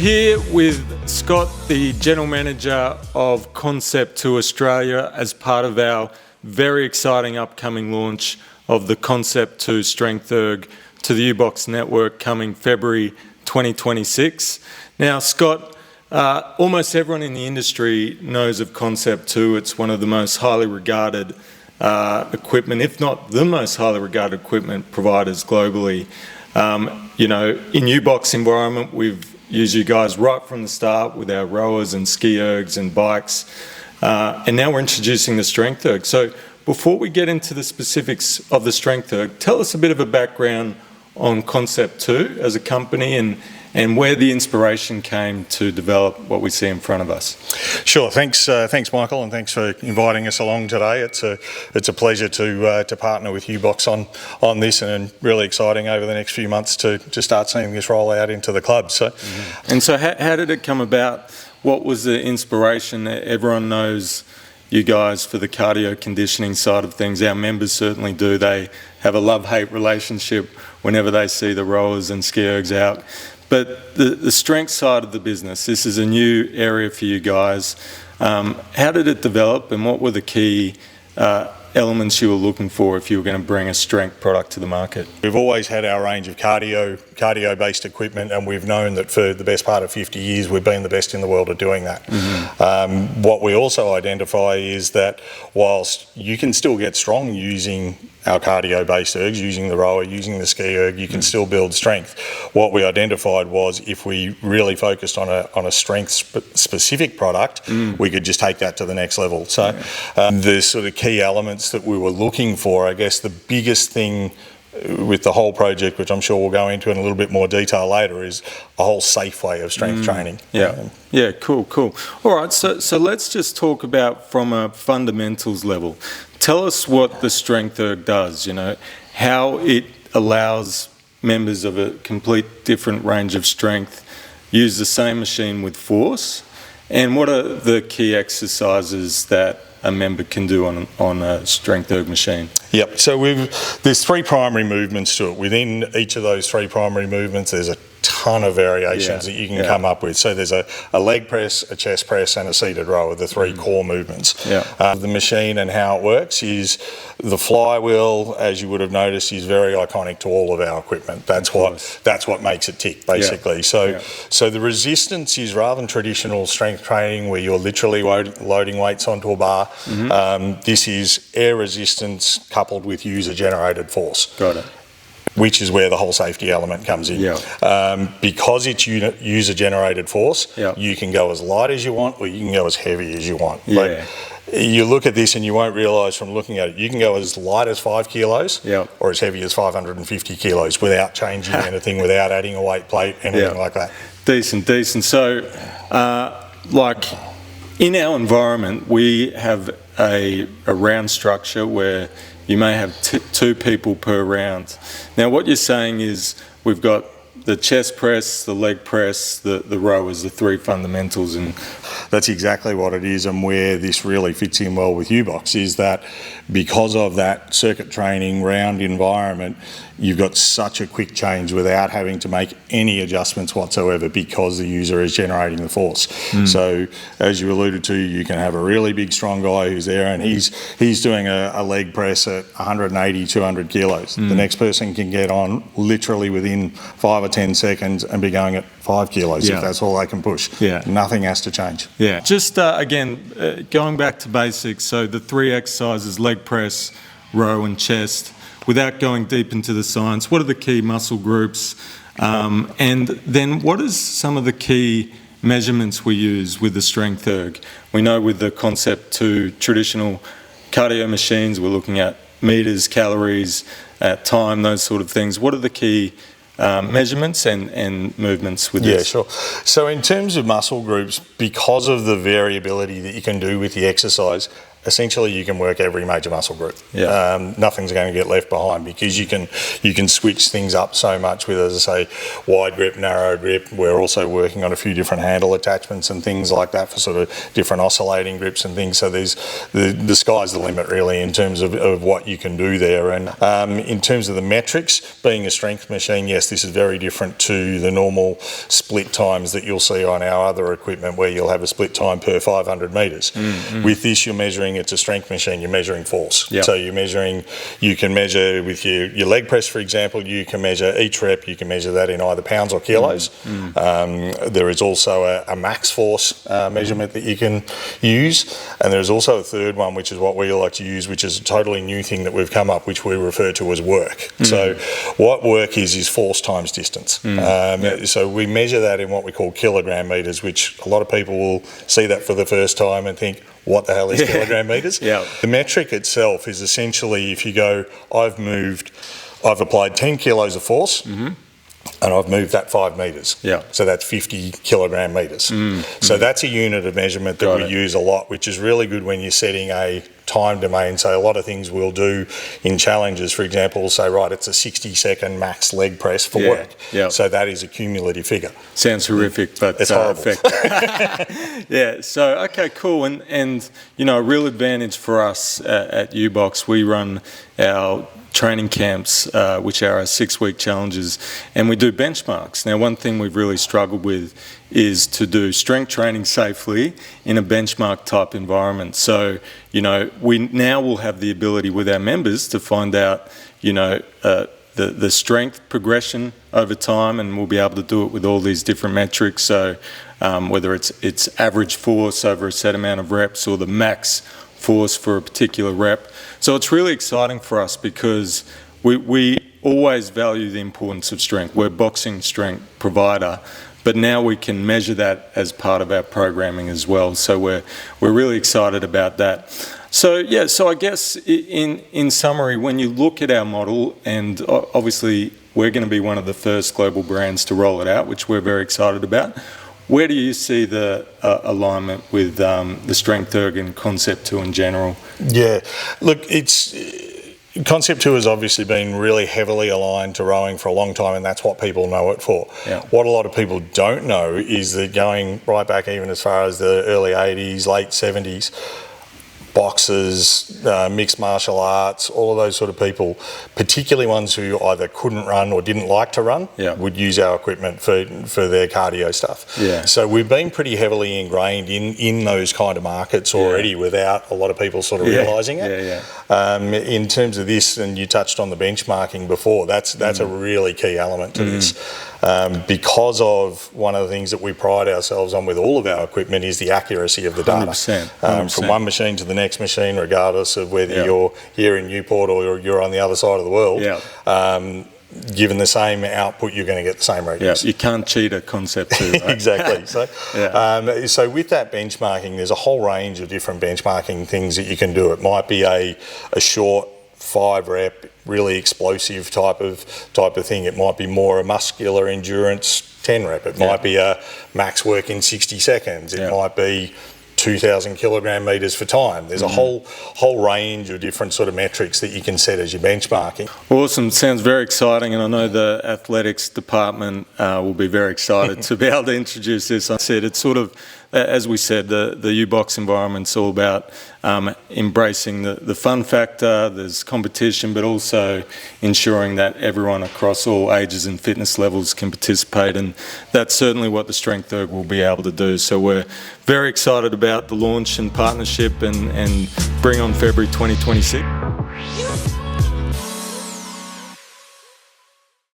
here with Scott, the General Manager of Concept2 Australia, as part of our very exciting upcoming launch of the Concept2 Strength Erg to the UBX network coming February 2026. Now, Scott, almost everyone in the industry knows of Concept2. It's one of the most highly regarded equipment, if not the most highly regarded equipment providers globally. You know, in UBX environment, we've used you guys right from the start with our rowers and ski ergs and bikes, and now we're introducing the Strength Erg. So before we get into the specifics of the Strength Erg, tell us a bit of a background on Concept2 as a company and where the inspiration came to develop what we see in front of us. Sure. Thanks, Michael, and thanks for inviting us along today. It's a pleasure to partner with UBX on this, and really exciting over the next few months to start seeing this roll out into the club. So, And so, how did it come about? What was the inspiration? Everyone knows you guys for the cardio conditioning side of things. Our members certainly do. They have a love-hate relationship whenever they see the rowers and ski ergs out. But the strength side of the business, this is a new area for you guys. How did it develop, and what were the key elements you were looking for if you were going to bring a strength product to the market? We've always had our range of cardio-based equipment, and we've known that for the best part of 50 years we've been the best in the world at doing that. What we also identify is that whilst you can still get strong using our cardio-based ergs, using the rower, using the ski erg, you can still build strength. What we identified was if we really focused on a strength-specific product, we could just take that to the next level. So the sort of key elements that we were looking for, I guess the biggest thing with the whole project, which I'm sure we'll go into in a little bit more detail later, is a whole safe way of strength training. Yeah, cool. All right, so let's just talk about from a fundamentals level. Tell us what the Strength Erg does, you know, how it allows members of a complete different range of strength use the same machine with force, and what are the key exercises that a member can do on a Strength Erg machine? Yep, so there's three primary movements to it. Within each of those three primary movements, there's a ton of variations that you can come up with. So there's a leg press, a chest press, and a seated row, the three core movements. The machine and how it works is the flywheel, as you would have noticed, is very iconic to all of our equipment. That's what makes it tick, basically. So the resistance is, rather than traditional strength training where you're literally loading weights onto a bar, this is air resistance coupled with user-generated force. Got it. Which is where the whole safety element comes in. Because it's user-generated force, you can go as light as you want, or you can go as heavy as you want. Like, you look at this and you won't realise from looking at it, you can go as light as 5 kilos or as heavy as 550 kilos without changing anything, without adding a weight plate, anything like that. Decent. So, like, in our environment, we have a round structure where you may have two people per round. Now, what you're saying is we've got the chest press, the leg press, the row as the three fundamentals, and that's exactly what it is. And where this really fits in well with UBX is that because of that circuit training round environment, you've got such a quick change without having to make any adjustments whatsoever, because the user is generating the force. So as you alluded to, you can have a really big strong guy who's there and he's doing a leg press at 180, 200 kilos. The next person can get on literally within 5 or 10 seconds and be going at 5 kilos if that's all they can push. Nothing has to change. Just again, going back to basics, so the three exercises, leg press, row and chest. Without going deep into the science, what are the key muscle groups? And then what is some of the key measurements we use with the Strength Erg? We know with the Concept2 traditional cardio machines, we're looking at meters, calories, time, those sort of things. What are the key measurements and movements with this? Sure. So in terms of muscle groups, because of the variability that you can do with the exercise, essentially you can work every major muscle group. Yeah. Nothing's going to get left behind because you can switch things up so much with, as I say, wide grip, narrow grip. We're also working on a few different handle attachments and things like that for sort of different oscillating grips and things. So there's the sky's the limit really in terms of what you can do there. And in terms of the metrics, being a strength machine, yes, this is very different to the normal split times that you'll see on our other equipment where you'll have a split time per 500 metres. With this, you're measuring, it's a strength machine, you're measuring force. Yep. So you can measure with your leg press, for example, you can measure each rep, you can measure that in either pounds or kilos. There is also a max force measurement that you can use, and there's also a third one, which is what we like to use, which is a totally new thing that we've come up, which we refer to as work. So what work is force times distance. So we measure that in what we call kilogram metres, which a lot of people will see that for the first time and think, what the hell is kilogram metres? Yeah. The metric itself is essentially if you go, I've applied 10 kilos of force, and I've moved that 5 metres. Yeah. So that's 50 kilogram metres. So that's a unit of measurement that we use a lot, which is really good when you're setting a time domain. So a lot of things we'll do in challenges, for example, we'll say, right, it's a 60-second max leg press for work. Yeah. So that is a cumulative figure. Sounds horrific, but it's horrible. Effective. Yeah. So okay, cool. And you know, a real advantage for us at UBX, we run our training camps, which are our 6-week challenges, and we do benchmarks. Now, one thing we've really struggled with is to do strength training safely in a benchmark type environment. So, you know, we now will have the ability with our members to find out, you know, the strength progression over time, and we'll be able to do it with all these different metrics. So whether it's average force over a set amount of reps or the max force for a particular rep. So it's really exciting for us because we always value the importance of strength. We're a boxing strength provider, but now we can measure that as part of our programming as well. So we're really excited about that. So yeah, so I guess in summary, when you look at our model, and obviously we're going to be one of the first global brands to roll it out, which we're very excited about. Where do you see the alignment with the Strength Erg and Concept2 in general? Yeah, look, Concept2 has obviously been really heavily aligned to rowing for a long time, and that's what people know it for. Yeah. What a lot of people don't know is that going right back even as far as the early 80s, late 70s, boxers, mixed martial arts, all of those sort of people, particularly ones who either couldn't run or didn't like to run, would use our equipment for their cardio stuff. Yeah. So we've been pretty heavily ingrained in those kind of markets already without a lot of people sort of realising it. In terms of this, and you touched on the benchmarking before, that's a really key element to this. Because of one of the things that we pride ourselves on with all of our equipment is the accuracy of the data. 100%. From one machine to the next machine, regardless of whether you're here in Newport or you're on the other side of the world, given the same output, you're going to get the same readings. Yeah, you can't cheat at Concept2, right? Exactly. So with that benchmarking, there's a whole range of different benchmarking things that you can do. It might be a short 5-rep, really explosive type of thing. It might be more a muscular endurance 10-rep. It might be a max work in 60 seconds. It might be 2,000 kilogram metres for time. There's a whole range of different sort of metrics that you can set as your benchmarking. Awesome. Sounds very exciting, and I know the athletics department will be very excited to be able to introduce this. I said it's sort of, as we said, the UBX environment's all about embracing the fun factor. There's competition, but also ensuring that everyone across all ages and fitness levels can participate, and that's certainly what the Strength Erg will be able to do. So we're very excited about the launch and partnership and bring on February 2026.